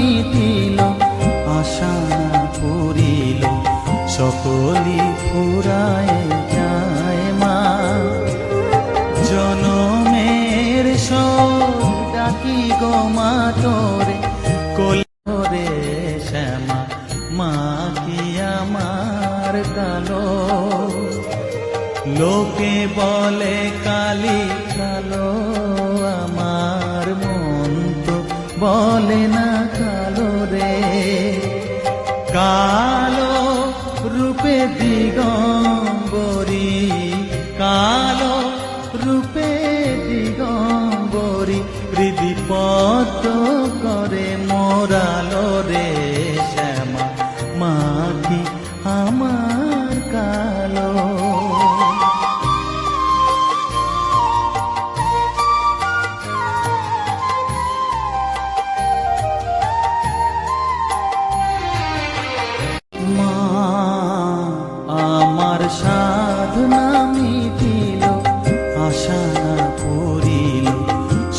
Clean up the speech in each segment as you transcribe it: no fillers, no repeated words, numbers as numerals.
মিটিল আশা না পুরিল সকলি ফুরায় যায় মা। জনমের শোক ডাকি গো মা তোরে কোলে শ্যামা মা কি আমার কালো। লোকে বলে কালি কালো আমার মন তো বলে না কালো রে। কালো রূপে দিগম্বরী কালো রূপে দিগম্বরী হৃদি পদ্ম করে মোরালো রে শ্যামা মা কি আমার কালো। আমার সাধনা মিটিল আশা না পুরিল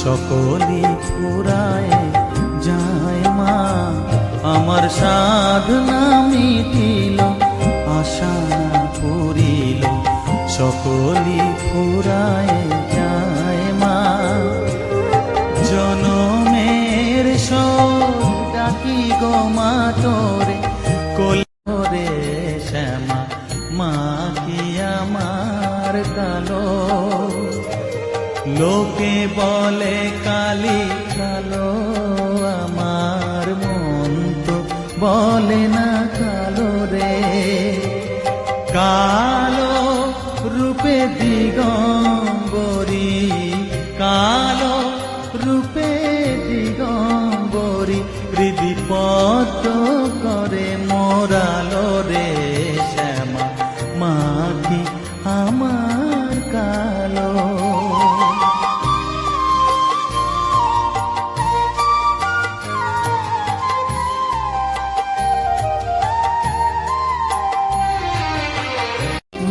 সকলি ফুরায় যায় মা। আমার সাধনা মিটিল আশা না পুরিল সকলি ফুরায় যায় মা। জনমের শোক ডাকি গো মা তোরে কোলে শ্যামা মা কি আমার কালো। লোকে বলে কালি কালো আমার মন তো বলে না কালো রে। কালো রূপে দিগম্বরী কালো রূপে দিগম্বরী হৃদি পদ্ম করে মোরালো রে শ্যামা মা কি আমার কালো।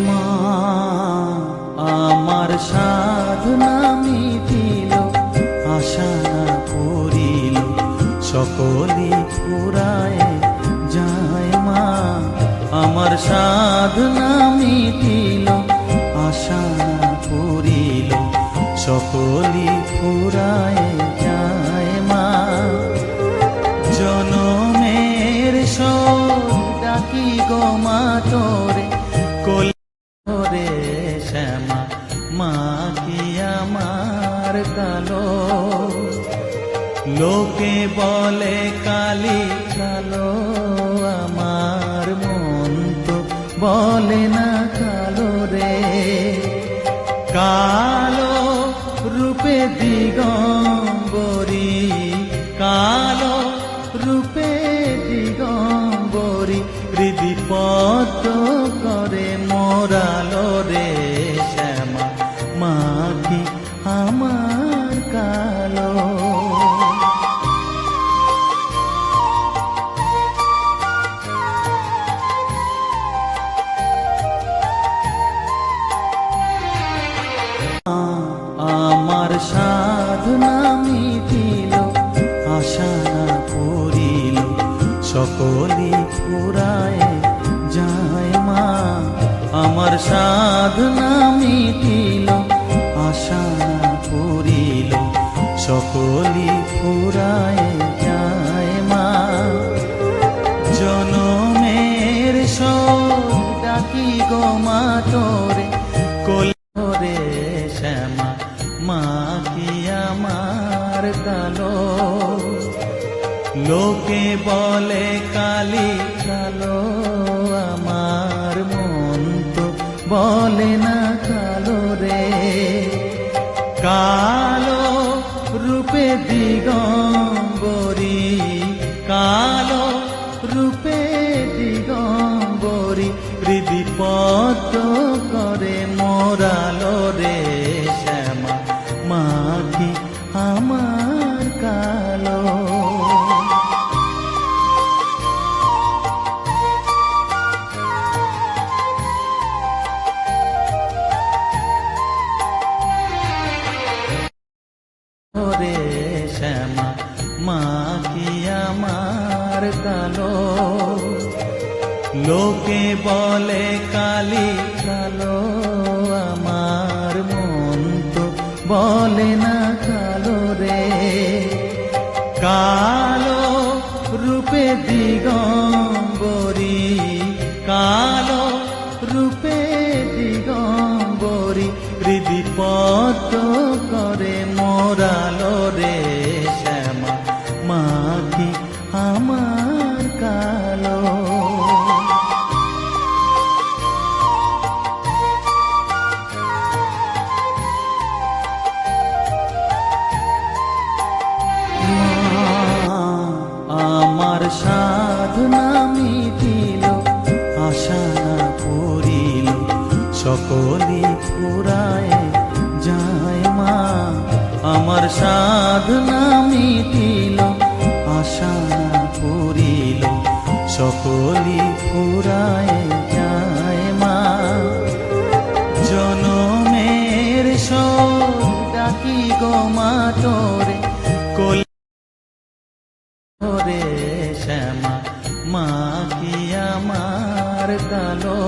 মা আমার সাধনা মিটিল আশা না পুরিল সকলি ফুরায় যায় মা। আমার সাধনা মিটিল আশা না পুরিল সকলি ফুরায় যায় মা। জনমের শোক ডাকি গো মা তোরে কোলে শ্যামা মা কি আমার কালো। লোকে বলে কালি কালো আমার মন তো বলে না কালো রে। কালো রূপে দিগম্বরী কালো রূপে দিগম্বরী হৃদি পদ্ম করে মোরালো রে শ্যামা মা কি আমার কালো। আমার সাধনা মিটিল আশা না পুরিল সকলি ফুরায় যায় মা। আমার সাধনা মিটিল আশা না পুরিল সকলি ফুরায় যায় মা। জনমের শোক ডাকি গো মা তোরে কোলে শ্যামা মা কি আমার কালো। লোকে বলে কালি কালো আমার মন তো বলে না কালো রে। কালো রূপে দিগম্বরী কালো রূপে দিগম্বরী হৃদি পদ্ম করে মোরালো রে শ্যামা মা কি আমার কালো। রে শ্যামা মা কি আমার কালো। লোকে বলে কালি কালো, আমার মন তো বলে না কালো রে। কালো রূপে দিগম্বরী, কালো রূপে দিগম্বরী, হৃদি পদ্ম করে মোরালো রে শ্যামা, মা কি আমার কালো। আমার সাধনা মিটিল, আশা না পুরিল, সকলি ফুরায় যায় মা। আমার সাধনা মিটিল, আশা না পুরিল, সকলি ফুরায় যায় মা। জনমের সব ডাকি গো মা তোরে, রে শ্যামা, মা কি আমার কালো।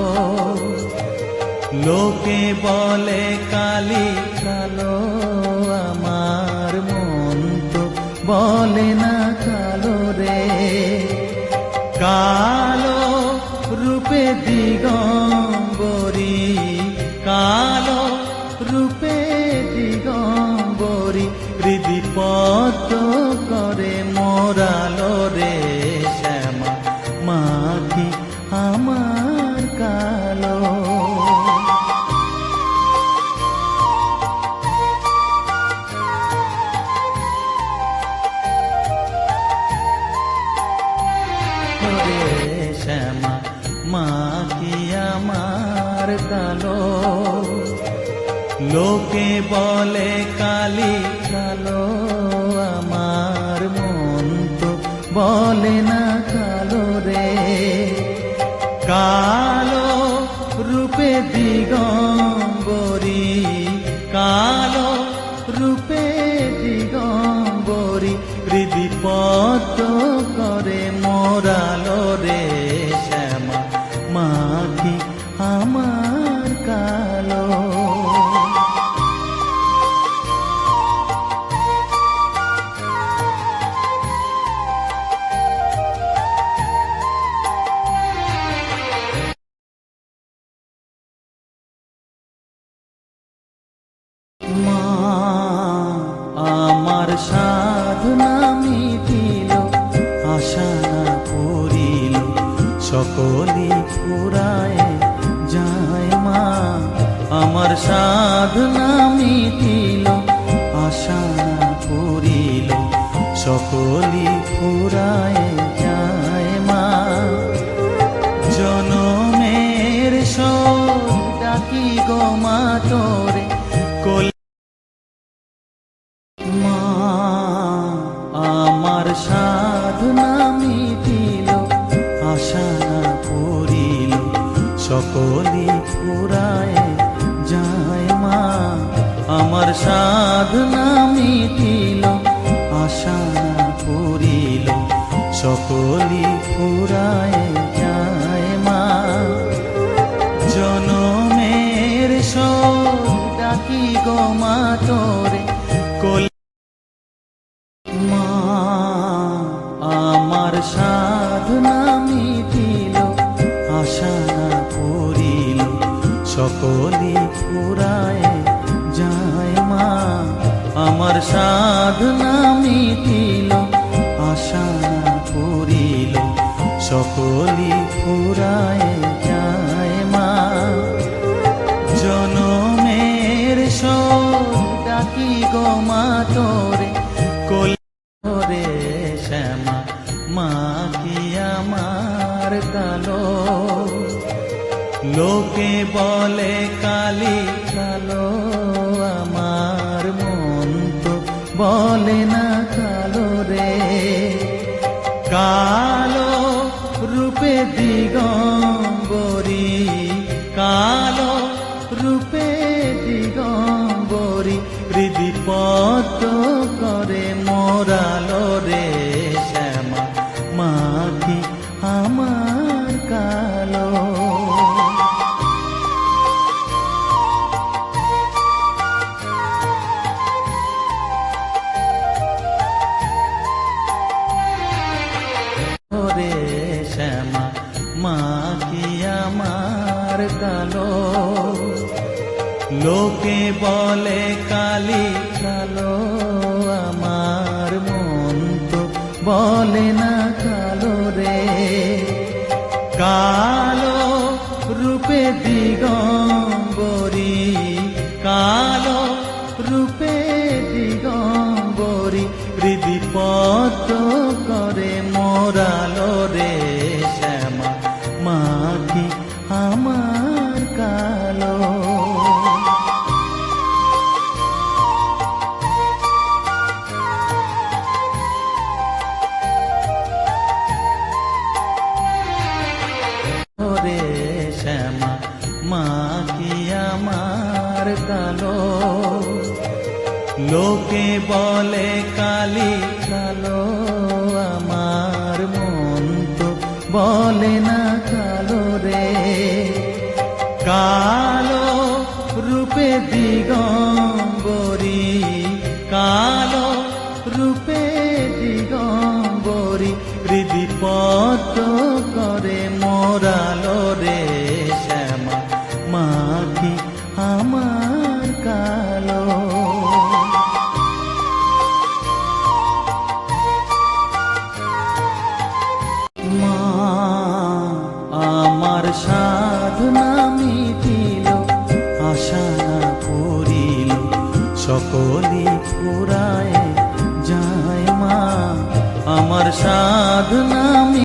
লোকে বলে কালি কালো, আমার মন তো বলে না কালো রে। কালো রূপে দিগম্বরী, কালো রূপে দিগম্বরী, হৃদি পদ্ম করে মোরালো রে শ্যামা, মা কি আমার কালো। শ্যামা, মা কি আমার কালো। লোকে বলে কালি কালো, আমার মন তো বলে না কালো রে। কালো রূপে দিগম্বরী, কালো রূপে দিগম্বরী, হৃদি পদ্ম করে মোরালো রে শ্যামা, মা কি আমার কালো। মা আমার সাধনা মিটিল, আশা না পুরিল, সকলি ফুরায় যায় মা। আমার সাধনা মিটিল, আশা না পুরিল, সকলি ফুরায় যায় মা। জনমের সব ডাকি গো মা তোরে, মা আমার সাধনা মিটিল, আশা না পুরিল, সকলি ফুরায় যায় মা। আমার সাধনা মিটিল, আশা না পুরিল, সকলি ফুরায় যায় মা। জনমের সব ডাকি গো মা তোরে, মা আমার সাধনা মিটিল, আশা না পুরিল, সকলি ফুরায় যায় মা। আমার সাধনা মিটিল, আশা না পুরিল, সকলি ফুরায় যায় মা। জনমের সব ডাকি গো মা তোরে, রে শ্যামা, মা কি আমার কালো। লোকে বলে কালি কালো, আমার মন তো বলে না কালো রে। কালো রূপে দিগম্বরী, কালো রূপে দিগম্বরী, হৃদি পদ্ম করে মোরালো রে শ্যামা, শ্যামা মা কি আমার কালো। লোকে বলে কালি কালো, আমার মন তো বলে না কালো রে। কালো রূপে দিগম্বরী, কালো রূপে দিগম্বরী, হৃদিপদ্ম করে মোরালো রে শ্যামা মা কি আমার কালো। রে শ্যামা মা কি আমার কালো। লোকে বলে কালি কালো, আমার মন তো বলে না কালো রে। কালো রূপে দিগম্বরী, কালো রূপে দিগম্বরী, হৃদিপদ্ম করে মোরালো রে শ্যামা মা কি আমার কালো। মা আমার সাধনা মিটিল, আশা না পুরিল, সকলি ফুরায় যায় মা আমার সাধনা